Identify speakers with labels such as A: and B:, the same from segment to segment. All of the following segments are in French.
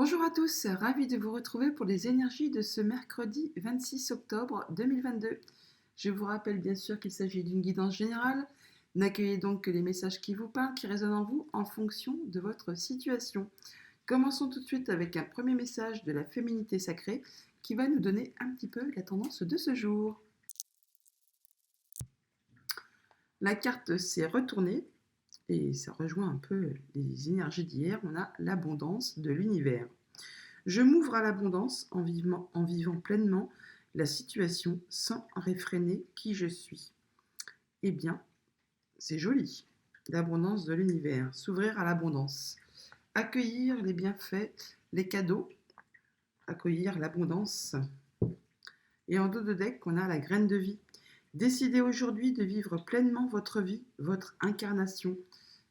A: Bonjour à tous, ravi de vous retrouver pour les énergies de ce mercredi 26 octobre 2022. Je vous rappelle bien sûr qu'il s'agit d'une guidance générale. N'accueillez donc que les messages qui vous parlent, qui résonnent en vous en fonction de votre situation. Commençons tout de suite avec un premier message de la féminité sacrée qui va nous donner un petit peu la tendance de ce jour. La carte s'est retournée et ça rejoint un peu les énergies d'hier. On a l'abondance de l'univers. Je m'ouvre à l'abondance en vivant pleinement la situation sans réfréner qui je suis. Eh bien, c'est joli. L'abondance de l'univers, s'ouvrir à l'abondance, accueillir les bienfaits, les cadeaux, accueillir l'abondance. Et en dos de deck, on a la graine de vie. Décidez aujourd'hui de vivre pleinement votre vie, votre incarnation.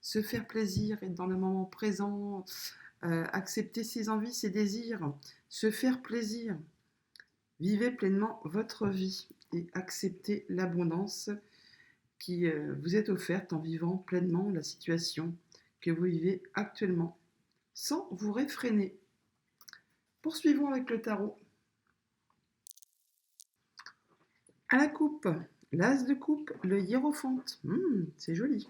A: Se faire plaisir, être dans le moment présent, accepter ses envies, ses désirs, se faire plaisir. Vivez pleinement votre vie et acceptez l'abondance qui vous est offerte en vivant pleinement la situation que vous vivez actuellement, sans vous réfréner. Poursuivons avec le tarot. À la coupe, l'as de coupe, le hiérophante. C'est joli.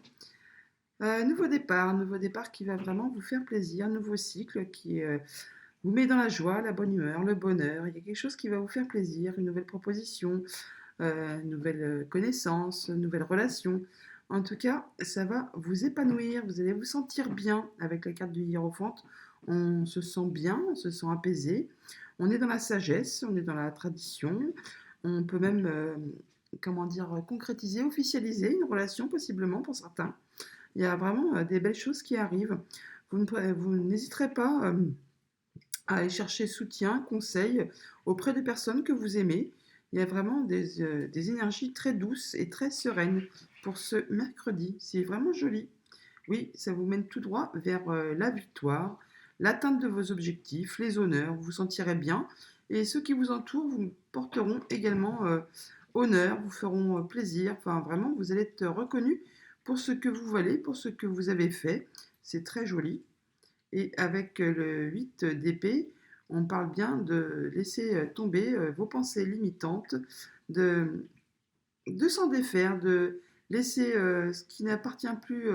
A: Nouveau départ qui va vraiment vous faire plaisir, nouveau cycle qui vous met dans la joie, la bonne humeur, le bonheur. Il y a quelque chose qui va vous faire plaisir, une nouvelle proposition, une nouvelle connaissance, une nouvelle relation. En tout cas, ça va vous épanouir, vous allez vous sentir bien avec la carte du hiérophante. On se sent bien, on se sent apaisé. On est dans la sagesse, on est dans la tradition. On peut même, concrétiser, officialiser une relation possiblement pour certains. Il y a vraiment des belles choses qui arrivent. Vous n'hésiterez pas à aller chercher soutien, conseil auprès de personnes que vous aimez. Il y a vraiment des énergies très douces et très sereines pour ce mercredi. C'est vraiment joli. Oui, ça vous mène tout droit vers la victoire, l'atteinte de vos objectifs, les honneurs. Vous vous sentirez bien et ceux qui vous entourent vous porteront également honneur, vous feront plaisir. Enfin, vraiment, vous allez être reconnu pour ce que vous valez, pour ce que vous avez fait. C'est très joli. Et avec le 8 d'épée, on parle bien de laisser tomber vos pensées limitantes, de, de s'en défaire, de laisser ce qui n'appartient plus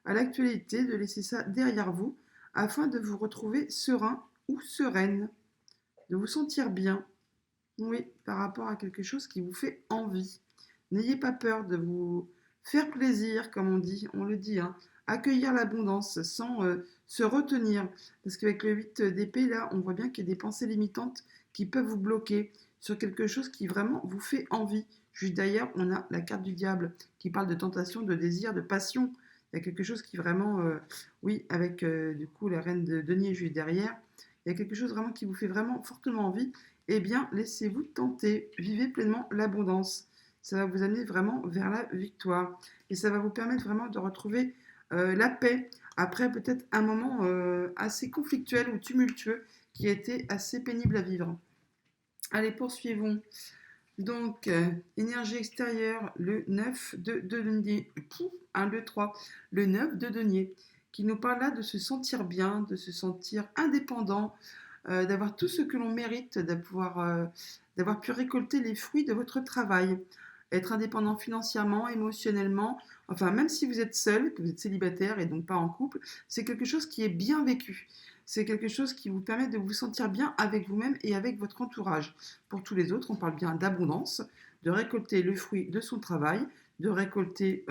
A: à l'actualité, de laisser ça derrière vous, afin de vous retrouver serein ou sereine, de vous sentir bien, oui, par rapport à quelque chose qui vous fait envie. N'ayez pas peur de vous faire plaisir, comme on le dit, hein. Accueillir l'abondance sans se retenir. Parce qu'avec le 8 d'épée, là, on voit bien qu'il y a des pensées limitantes qui peuvent vous bloquer sur quelque chose qui vraiment vous fait envie. Juste derrière, on a la carte du diable qui parle de tentation, de désir, de passion. Il y a quelque chose qui vraiment, oui, avec du coup la reine de denier juste derrière, il y a quelque chose vraiment qui vous fait vraiment fortement envie. Eh bien, laissez-vous tenter, vivez pleinement l'abondance. Ça va vous amener vraiment vers la victoire. Et ça va vous permettre vraiment de retrouver la paix après peut-être un moment assez conflictuel ou tumultueux qui a été assez pénible à vivre. Allez, poursuivons. Donc, énergie extérieure, le 9 de denier. 1, 2, 3. Le 9 de denier, qui nous parle là de se sentir bien, de se sentir indépendant, d'avoir tout ce que l'on mérite, d'avoir pu récolter les fruits de votre travail, être indépendant financièrement, émotionnellement, enfin même si vous êtes seul, que vous êtes célibataire et donc pas en couple, c'est quelque chose qui est bien vécu. C'est quelque chose qui vous permet de vous sentir bien avec vous-même et avec votre entourage. Pour tous les autres, on parle bien d'abondance, de récolter le fruit de son travail, de récolter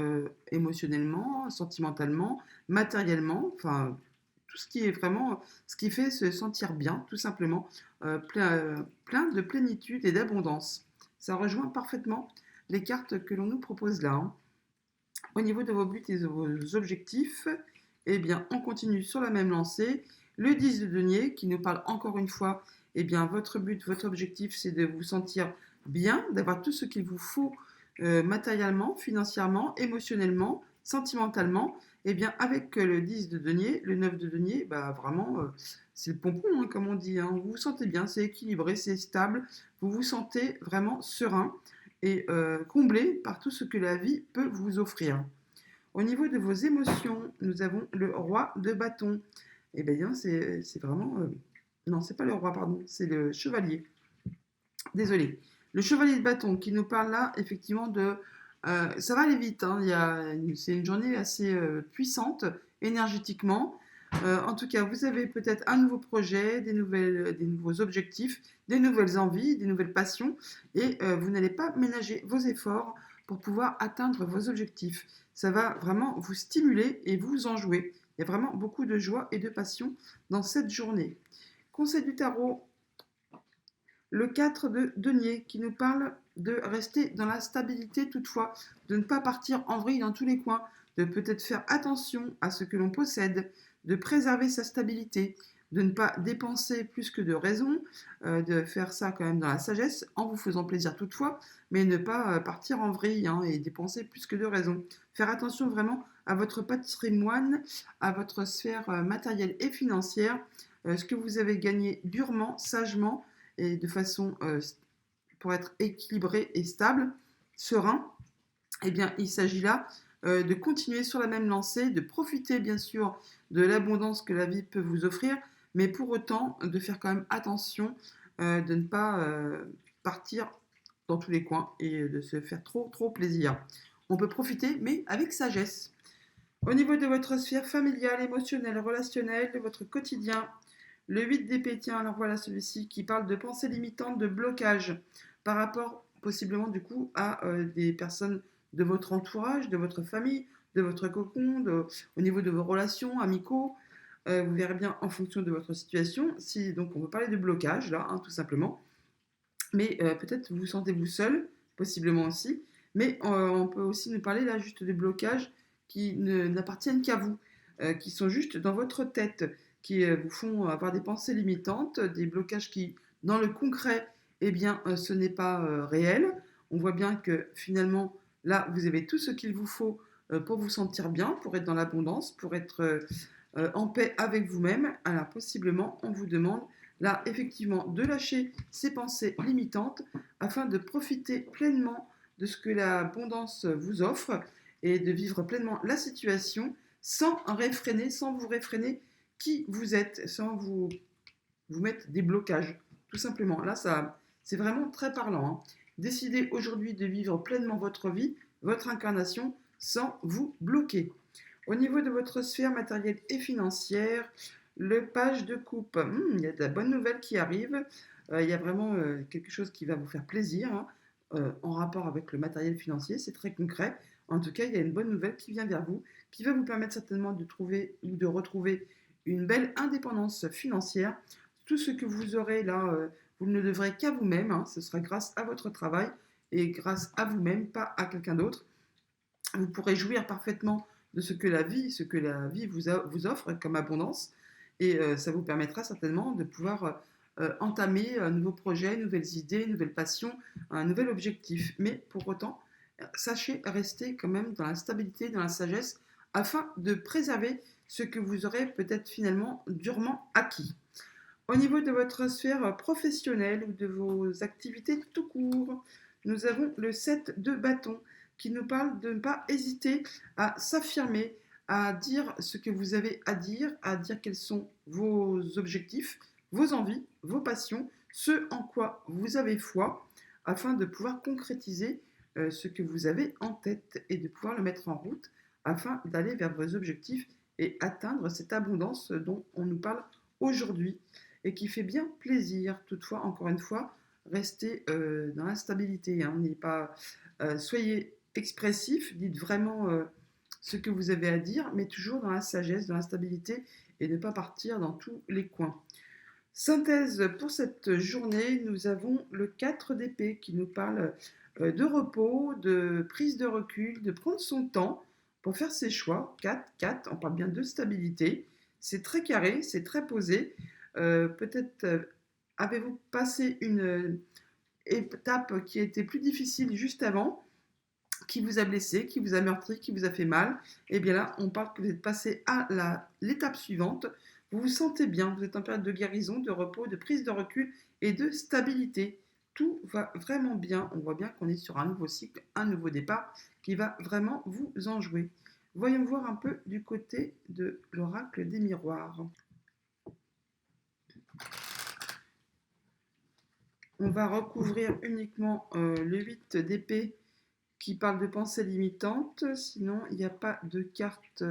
A: émotionnellement, sentimentalement, matériellement, enfin tout ce qui est vraiment ce qui fait se sentir bien, tout simplement, plein de plénitude et d'abondance. Ça rejoint parfaitement les cartes que l'on nous propose là, hein. Au niveau de vos buts et de vos objectifs, eh bien, on continue sur la même lancée. Le 10 de denier qui nous parle encore une fois, eh bien, votre but, votre objectif, c'est de vous sentir bien, d'avoir tout ce qu'il vous faut matériellement, financièrement, émotionnellement, sentimentalement. Eh bien, avec le 10 de denier, le 9 de denier, bah, vraiment, c'est le pompon, hein, comme on dit, hein. Vous vous sentez bien, c'est équilibré, c'est stable, vous vous sentez vraiment serein et comblé par tout ce que la vie peut vous offrir. Au niveau de vos émotions, nous avons le roi de bâton. Et bien, c'est vraiment Non, c'est pas le roi, pardon, c'est le chevalier. Désolé. Le chevalier de bâton qui nous parle là, effectivement, de. Ça va aller vite, hein, c'est une journée assez puissante énergétiquement. En tout cas, vous avez peut-être un nouveau projet, des nouveaux objectifs, des nouvelles envies, des nouvelles passions, et vous n'allez pas ménager vos efforts pour pouvoir atteindre vos objectifs. Ça va vraiment vous stimuler et vous enjouer. Il y a vraiment beaucoup de joie et de passion dans cette journée. Conseil du tarot, le 4 de denier qui nous parle de rester dans la stabilité toutefois, de ne pas partir en vrille dans tous les coins, de peut-être faire attention à ce que l'on possède, de préserver sa stabilité, de ne pas dépenser plus que de raison, de faire ça quand même dans la sagesse, en vous faisant plaisir toutefois, mais ne pas partir en vrille hein, et dépenser plus que de raison. Faire attention vraiment à votre patrimoine, à votre sphère matérielle et financière, ce que vous avez gagné durement, sagement, et de façon pour être équilibré et stable, serein, eh bien, il s'agit là de continuer sur la même lancée, de profiter bien sûr de l'abondance que la vie peut vous offrir, mais pour autant de faire quand même attention de ne pas partir dans tous les coins et de se faire trop plaisir. On peut profiter, mais avec sagesse. Au niveau de votre sphère familiale, émotionnelle, relationnelle, de votre quotidien, le 8 d'épée, tiens, alors voilà celui-ci qui parle de pensée limitante, de blocage par rapport possiblement du coup à des personnes de votre entourage, de votre famille, de votre cocon, au niveau de vos relations amicaux. Vous verrez bien en fonction de votre situation. Si donc on peut parler de blocage là, hein, tout simplement. Mais peut-être vous sentez-vous seul, possiblement aussi. Mais on peut aussi nous parler là juste de blocages qui n'appartiennent qu'à vous, qui sont juste dans votre tête, qui vous font avoir des pensées limitantes, des blocages qui, dans le concret, eh bien, ce n'est pas réel. On voit bien que finalement, là, vous avez tout ce qu'il vous faut pour vous sentir bien, pour être dans l'abondance, pour être en paix avec vous-même. Alors, possiblement, on vous demande là, effectivement, de lâcher ces pensées limitantes afin de profiter pleinement de ce que l'abondance vous offre et de vivre pleinement la situation sans vous réfréner qui vous êtes, sans vous mettre des blocages, tout simplement. Là, ça, c'est vraiment très parlant. Hein. Décidez aujourd'hui de vivre pleinement votre vie, votre incarnation, sans vous bloquer. Au niveau de votre sphère matérielle et financière, le page de coupe, il y a de la bonne nouvelle qui arrive. Il y a vraiment quelque chose qui va vous faire plaisir hein, en rapport avec le matériel financier. C'est très concret. En tout cas, il y a une bonne nouvelle qui vient vers vous, qui va vous permettre certainement de trouver ou de retrouver une belle indépendance financière. Tout ce que vous aurez là, vous ne le devrez qu'à vous-même. Hein. Ce sera grâce à votre travail et grâce à vous-même, pas à quelqu'un d'autre. Vous pourrez jouir parfaitement de ce que la vie vous offre comme abondance. Et ça vous permettra certainement de pouvoir entamer un nouveau projet, nouvelles idées, nouvelles passions, un nouvel objectif. Mais pour autant, sachez rester quand même dans la stabilité, dans la sagesse, afin de préserver ce que vous aurez peut-être finalement durement acquis. Au niveau de votre sphère professionnelle ou de vos activités tout court, nous avons le 7 de bâton qui nous parle de ne pas hésiter à s'affirmer, à dire ce que vous avez à dire quels sont vos objectifs, vos envies, vos passions, ce en quoi vous avez foi, afin de pouvoir concrétiser ce que vous avez en tête et de pouvoir le mettre en route afin d'aller vers vos objectifs et atteindre cette abondance dont on nous parle aujourd'hui et qui fait bien plaisir. Toutefois, encore une fois, restez dans la stabilité. Hein. Soyez expressif, dites vraiment ce que vous avez à dire, mais toujours dans la sagesse, dans la stabilité et ne pas partir dans tous les coins. Synthèse pour cette journée, nous avons le 4 d'épée qui nous parle de repos, de prise de recul, de prendre son temps pour faire ses choix. 4, 4, on parle bien de stabilité. C'est très carré, c'est très posé. Peut-être avez-vous passé une étape qui a été plus difficile juste avant, qui vous a blessé, qui vous a meurtri, qui vous a fait mal. Et bien là, on parle que vous êtes passé à l'étape suivante. Vous vous sentez bien, vous êtes en période de guérison, de repos, de prise de recul et de stabilité. Tout va vraiment bien. On voit bien qu'on est sur un nouveau cycle, un nouveau départ qui va vraiment vous enjouer. Voyons voir un peu du côté de l'oracle des miroirs. On va recouvrir uniquement le 8 d'épée qui parle de pensée limitante. Sinon, il n'y a pas de carte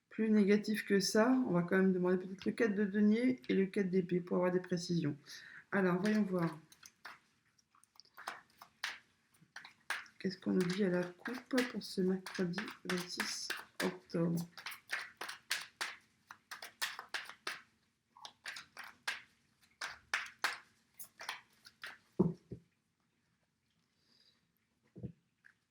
A: plus négative que ça. On va quand même demander peut-être le 4 de denier et le 4 d'épée pour avoir des précisions. Alors, voyons voir. Qu'est-ce qu'on nous dit à la coupe pour ce mercredi 26 octobre?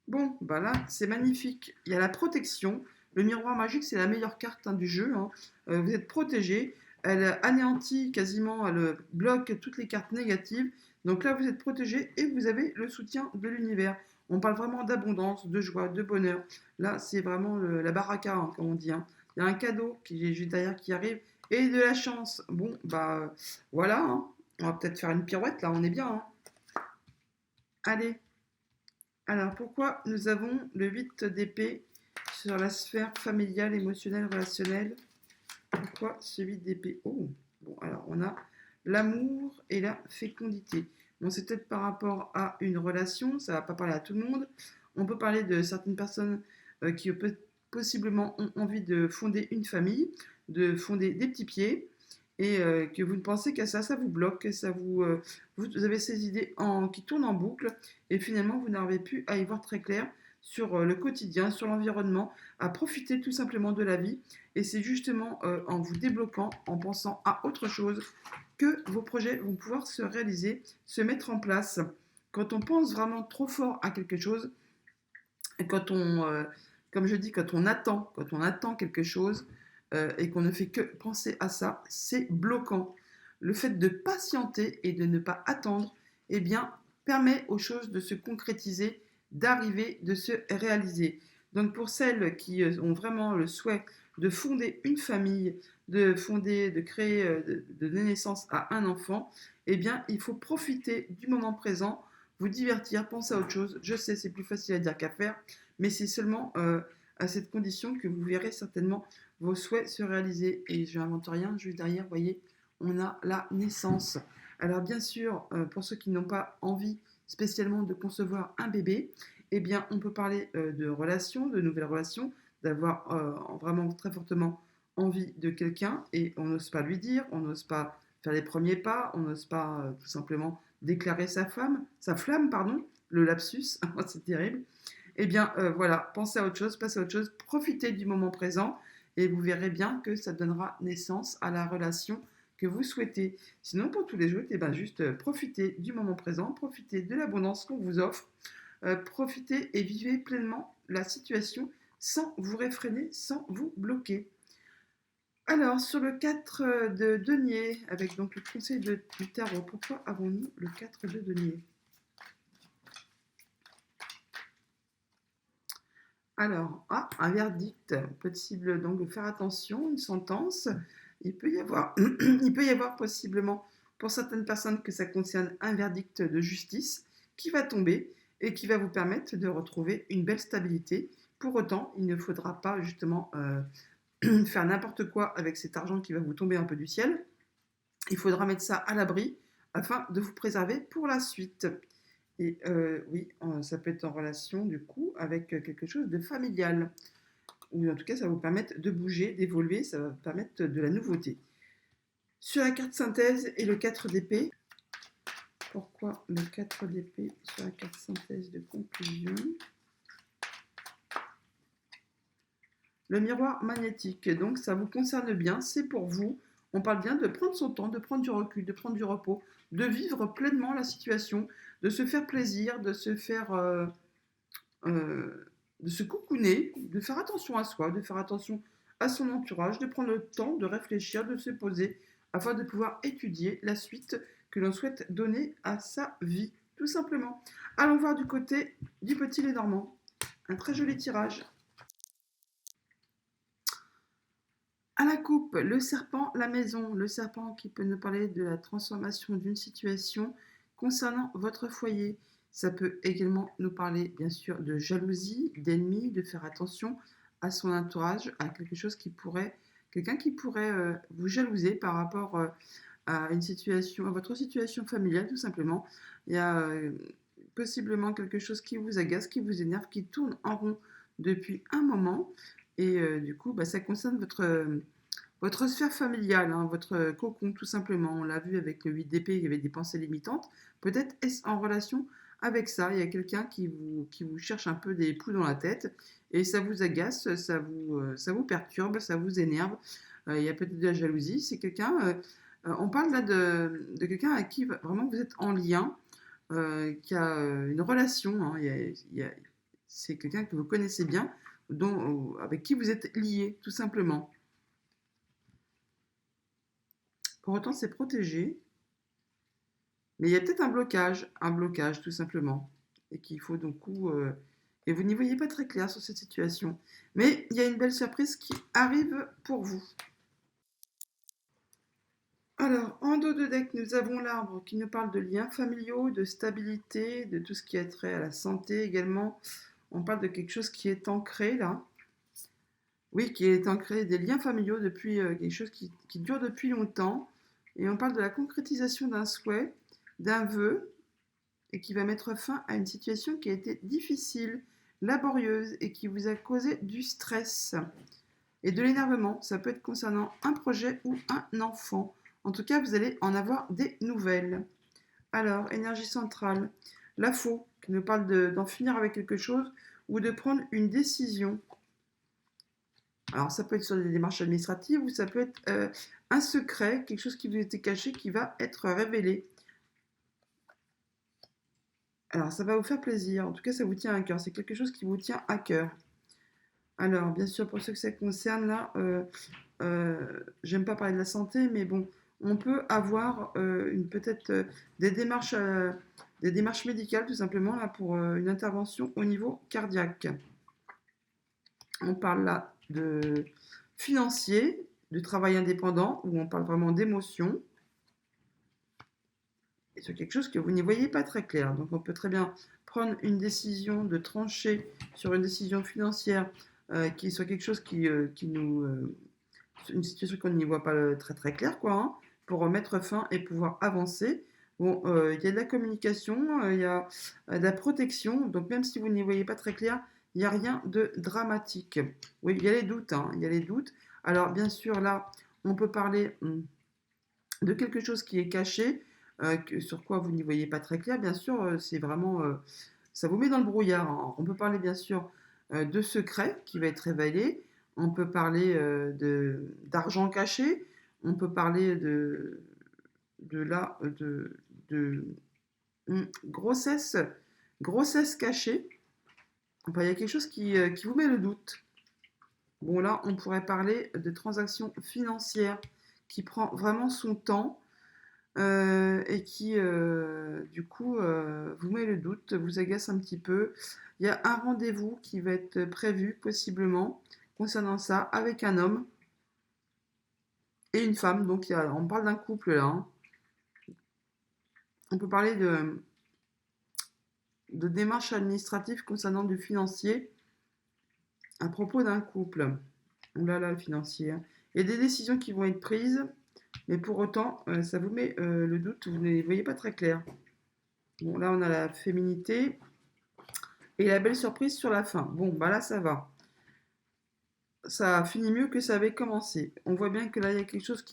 A: Bon, bah là, c'est magnifique. Il y a la protection. Le miroir magique, c'est la meilleure carte du jeu, hein. Vous êtes protégé. Elle anéantit quasiment, elle bloque toutes les cartes négatives. Donc là, vous êtes protégé et vous avez le soutien de l'univers. On parle vraiment d'abondance, de joie, de bonheur. Là, c'est vraiment la baraka, hein, comme on dit, hein. Il y a un cadeau qui est juste derrière qui arrive et de la chance. Bon, bah voilà, hein. On va peut-être faire une pirouette, là, on est bien, hein. Allez. Alors, pourquoi nous avons le 8 d'épée sur la sphère familiale, émotionnelle, relationnelle? Pourquoi ce 8 d'épée? Oh, bon, alors on a l'amour et la fécondité. Bon, c'est peut-être par rapport à une relation, ça ne va pas parler à tout le monde. On peut parler de certaines personnes qui possiblement ont envie de fonder une famille, de fonder des petits pieds, et que vous ne pensez qu'à ça, ça vous bloque, ça vous avez ces idées qui tournent en boucle, et finalement vous n'arrivez plus à y voir très clair sur le quotidien, sur l'environnement, à profiter tout simplement de la vie. Et c'est justement en vous débloquant, en pensant à autre chose, que vos projets vont pouvoir se réaliser, se mettre en place. Quand on pense vraiment trop fort à quelque chose, et comme je dis, quand on attend quelque chose et qu'on ne fait que penser à ça, c'est bloquant. Le fait de patienter et de ne pas attendre, eh bien, permet aux choses de se concrétiser, d'arriver, de se réaliser. Donc pour celles qui ont vraiment le souhait de fonder une famille, de créer, de donner naissance à un enfant, eh bien, il faut profiter du moment présent, vous divertir, penser à autre chose. Je sais, c'est plus facile à dire qu'à faire, mais c'est seulement à cette condition que vous verrez certainement vos souhaits se réaliser. Et je n'invente rien, juste derrière, vous voyez, on a la naissance. Alors bien sûr, pour ceux qui n'ont pas envie spécialement de concevoir un bébé, eh bien, on peut parler de relations, de nouvelles relations, d'avoir vraiment très fortement envie de quelqu'un et on n'ose pas lui dire, on n'ose pas faire les premiers pas, on n'ose pas tout simplement déclarer sa flamme, pardon, le lapsus, c'est terrible. Eh bien, voilà, pensez à autre chose, passez à autre chose, profitez du moment présent et vous verrez bien que ça donnera naissance à la relation que vous souhaitez. Sinon, pour tous les jours, eh ben, juste profitez du moment présent, profitez de l'abondance qu'on vous offre, profitez et vivez pleinement la situation sans vous réfréner, sans vous bloquer. Alors, sur le 4 de denier, avec donc le conseil du tarot, pourquoi avons-nous le 4 de denier? Alors, un verdict possible, donc faire attention, une sentence. Il peut y avoir, il peut y avoir possiblement pour certaines personnes que ça concerne un verdict de justice qui va tomber et qui va vous permettre de retrouver une belle stabilité. Pour autant, il ne faudra pas justement faire n'importe quoi avec cet argent qui va vous tomber un peu du ciel. Il faudra mettre ça à l'abri afin de vous préserver pour la suite. Et oui, ça peut être en relation du coup avec quelque chose de familial. Ou en tout cas, ça va vous permettre de bouger, d'évoluer, ça va vous permettre de la nouveauté. Sur la carte synthèse et le 4 d'épée. Pourquoi le 4 d'épée sur la carte synthèse de conclusion? Le miroir magnétique, donc ça vous concerne bien, c'est pour vous. On parle bien de prendre son temps, de prendre du recul, de prendre du repos, de vivre pleinement la situation, de se faire plaisir, de se faire de se cocooner, de faire attention à soi, de faire attention à son entourage, de prendre le temps de réfléchir, de se poser, afin de pouvoir étudier la suite que l'on souhaite donner à sa vie, tout simplement. Allons voir du côté du petit Lénormand. Un très joli tirage. À la coupe, le serpent, la maison. Le serpent qui peut nous parler de la transformation d'une situation concernant votre foyer. Ça peut également nous parler, bien sûr, de jalousie, d'ennemis, de faire attention à son entourage, à quelque chose qui pourrait, quelqu'un qui pourrait vous jalouser par rapport à une situation, à votre situation familiale, tout simplement. Il y a possiblement quelque chose qui vous agace, qui vous énerve, qui tourne en rond depuis un moment. Et du coup, bah, ça concerne votre sphère familiale, hein, votre cocon, tout simplement. On l'a vu avec le 8 d'épée, il y avait des pensées limitantes. Peut-être est-ce en relation avec ça. Il y a quelqu'un qui vous cherche un peu des poux dans la tête et ça vous agace, ça vous perturbe, ça vous énerve. Il y a peut-être de la jalousie. C'est quelqu'un, on parle là de quelqu'un à qui vraiment vous êtes en lien, qui a une relation. Hein. C'est quelqu'un que vous connaissez bien, avec qui vous êtes lié, tout simplement. Pour autant, c'est protégé, mais il y a peut-être un blocage tout simplement, et qu'il faut donc et vous n'y voyez pas très clair sur cette situation. Mais il y a une belle surprise qui arrive pour vous. Alors, en dos de deck, nous avons l'arbre qui nous parle de liens familiaux, de stabilité, de tout ce qui a trait à la santé également. On parle de quelque chose qui est ancré là. Oui, qui est ancré, des liens familiaux depuis quelque chose qui dure depuis longtemps. Et on parle de la concrétisation d'un souhait, d'un vœu, et qui va mettre fin à une situation qui a été difficile, laborieuse, et qui vous a causé du stress et de l'énervement. Ça peut être concernant un projet ou un enfant. En tout cas, vous allez en avoir des nouvelles. Alors, énergie centrale, la faux, qui nous parle d'en finir avec quelque chose ou de prendre une décision. Alors, ça peut être sur des démarches administratives ou ça peut être un secret, quelque chose qui vous était caché qui va être révélé. Alors, ça va vous faire plaisir. En tout cas, ça vous tient à cœur. C'est quelque chose qui vous tient à cœur. Alors, bien sûr, pour ceux que ça concerne, là, j'aime pas parler de la santé, mais bon, on peut avoir peut-être des démarches médicales, tout simplement, là, pour une intervention au niveau cardiaque. On parle là de financier, de travail indépendant, où on parle vraiment d'émotion. Et c'est quelque chose que vous n'y voyez pas très clair. Donc on peut très bien prendre une décision, de trancher sur une décision financière qui soit quelque chose qui nous... une situation qu'on n'y voit pas très très clair, quoi, hein, pour mettre fin et pouvoir avancer. Bon, il y a de la communication, il y a de la protection, donc même si vous n'y voyez pas très clair, il n'y a rien de dramatique. Oui, il y a les doutes, hein, il y a les doutes. Alors bien sûr, là, on peut parler de quelque chose qui est caché, sur quoi vous n'y voyez pas très clair. Bien sûr, c'est vraiment, ça vous met dans le brouillard, hein. On peut parler bien sûr de secrets qui va être révélé. On peut parler d'argent caché. On peut parler de, la, de grossesse, grossesse cachée. Enfin, il y a quelque chose qui vous met le doute. Bon, là, on pourrait parler de transactions financières qui prend vraiment son temps et qui, du coup, vous met le doute, vous agace un petit peu. Il y a un rendez-vous qui va être prévu, possiblement, concernant ça, avec un homme et une femme. Donc, on parle d'un couple là. Hein. On peut parler de démarches administratives concernant du financier à propos d'un couple. Ouh là là, le financier. Hein. Il y a des décisions qui vont être prises, mais pour autant, ça vous met le doute, vous ne les voyez pas très clair. Bon, là, on a la féminité et la belle surprise sur la fin. Bon, bah là, ça va. Ça a fini mieux que ça avait commencé. On voit bien que là, il y a quelque chose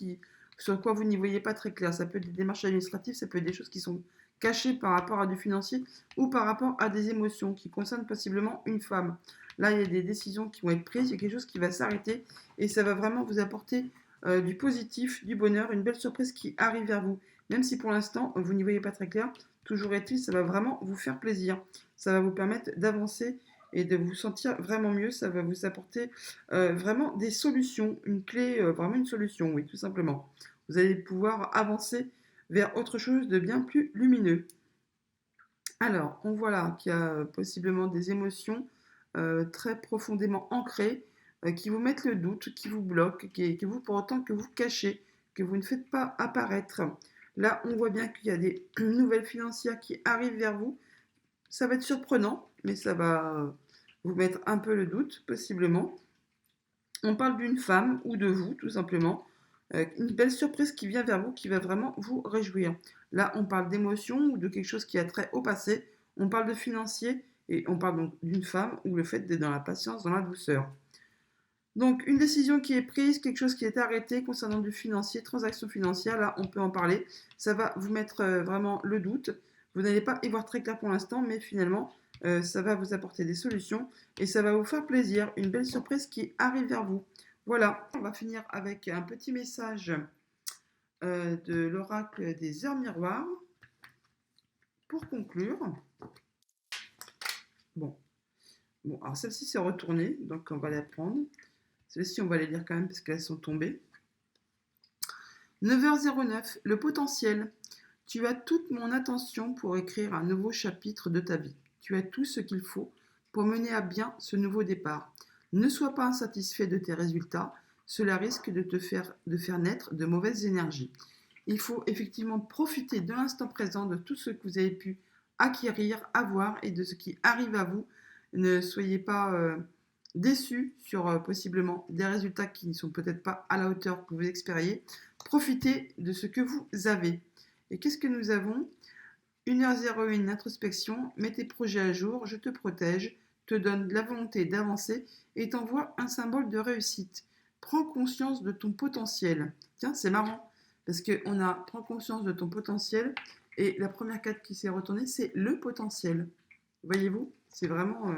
A: sur quoi vous n'y voyez pas très clair. Ça peut être des démarches administratives, ça peut être des choses qui sont cachées par rapport à du financier ou par rapport à des émotions qui concernent possiblement une femme. Là, il y a des décisions qui vont être prises, il y a quelque chose qui va s'arrêter et ça va vraiment vous apporter du positif, du bonheur, une belle surprise qui arrive vers vous. Même si pour l'instant, vous n'y voyez pas très clair, toujours est-il, ça va vraiment vous faire plaisir. Ça va vous permettre d'avancer et de vous sentir vraiment mieux. Ça va vous apporter vraiment des solutions, une clé, vraiment une solution, oui, tout simplement. Vous allez pouvoir avancer vers autre chose de bien plus lumineux. Alors, on voit là qu'il y a possiblement des émotions très profondément ancrées qui vous mettent le doute, qui vous bloquent, que vous, pour autant que vous cachez, que vous ne faites pas apparaître. Là, on voit bien qu'il y a des nouvelles financières qui arrivent vers vous. Ça va être surprenant, mais ça va vous mettre un peu le doute, possiblement. On parle d'une femme ou de vous, tout simplement. Une belle surprise qui vient vers vous, qui va vraiment vous réjouir. Là, on parle d'émotion ou de quelque chose qui a trait au passé. On parle de financier et on parle donc d'une femme ou le fait d'être dans la patience, dans la douceur. Donc, une décision qui est prise, quelque chose qui est arrêté concernant du financier, transaction financière, là, on peut en parler. Ça va vous mettre vraiment le doute. Vous n'allez pas y voir très clair pour l'instant, mais finalement, ça va vous apporter des solutions et ça va vous faire plaisir. Une belle surprise qui arrive vers vous. Voilà, on va finir avec un petit message de l'oracle des heures miroirs pour conclure. Bon, alors celle-ci s'est retournée, donc on va la prendre. Celles-ci, on va les lire quand même parce qu'elles sont tombées. 9h09, le potentiel. Tu as toute mon attention pour écrire un nouveau chapitre de ta vie. Tu as tout ce qu'il faut pour mener à bien ce nouveau départ. Ne sois pas insatisfait de tes résultats, cela risque de faire naître de mauvaises énergies. Il faut effectivement profiter de l'instant présent, de tout ce que vous avez pu acquérir, avoir et de ce qui arrive à vous. Ne soyez pas déçus sur possiblement des résultats qui ne sont peut-être pas à la hauteur que vous espériez. Profitez de ce que vous avez. Et qu'est-ce que nous avons? 1h01, introspection, mets tes projets à jour, je te protège, te donne de la volonté d'avancer et t'envoie un symbole de réussite. Prends conscience de ton potentiel. Tiens, c'est marrant, parce qu'on a prends conscience de ton potentiel, et la première carte qui s'est retournée, c'est le potentiel. Voyez-vous? C'est vraiment...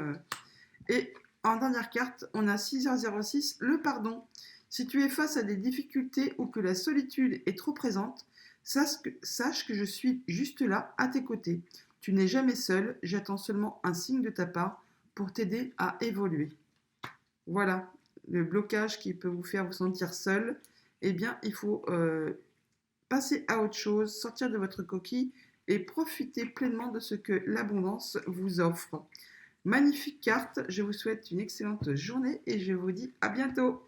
A: Et en dernière carte, on a 6h06, le pardon. Si tu es face à des difficultés ou que la solitude est trop présente, sache que je suis juste là, à tes côtés. Tu n'es jamais seul, j'attends seulement un signe de ta part pour t'aider à évoluer. Voilà, le blocage qui peut vous faire vous sentir seul, eh bien, il faut passer à autre chose, sortir de votre coquille et profiter pleinement de ce que l'abondance vous offre. Magnifique carte, je vous souhaite une excellente journée et je vous dis à bientôt.